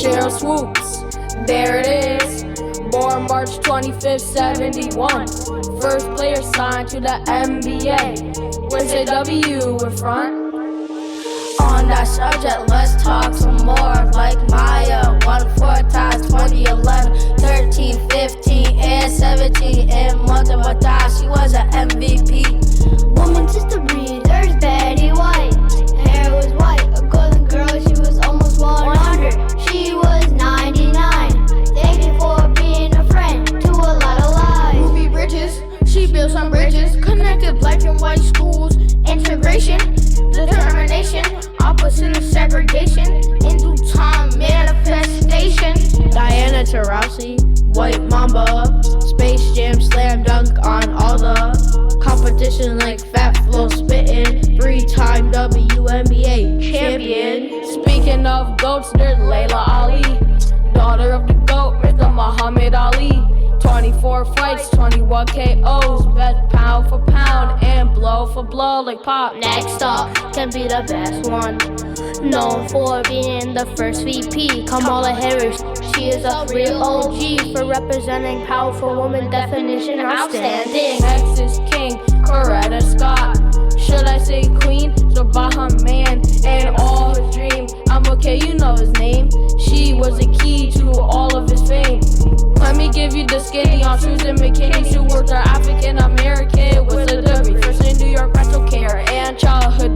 Sheryl Swoopes, there it is. Born March 25th, 71. First player signed to the NBA. Wins a W in front. On that subject, let's talk some more. Like Maya, won 4 times, 2011, 13, 15, and 17. In multiple times, she was an MVP. Woman just a breed, there's Betty White. Hair was white, a golden girl, she was almost 100. She was 99. Thank you for being a friend to a lot of lies. Movie bridges, she built some bridges, connected black and white schools. Integration, determination, opposite of segregation. In due time, manifestation. Diana Taurasi, White Mamba, Space Jam, slam dunk on all the competition like Phat flow spittin'. 3-time WNBA champion. Speaking of goats, there's Laila Ali, daughter of the GOAT, Mr. Muhammad Ali. 24 fights, 21 KOs, best pound for pound and blow for blow like Pop. Next up can be the best one, known for being the first VP, Kamala Harris. She is a real OG for representing powerful woman, definition outstanding. Texas King, Coretta Scott. Should I say queen? So by her man and all his dream. I'm okay, you know his name. She was the key to all of his fame. Let me give you the skinny on Susan McKinney. She worked her African American with a degree. First in New York rental care and childhood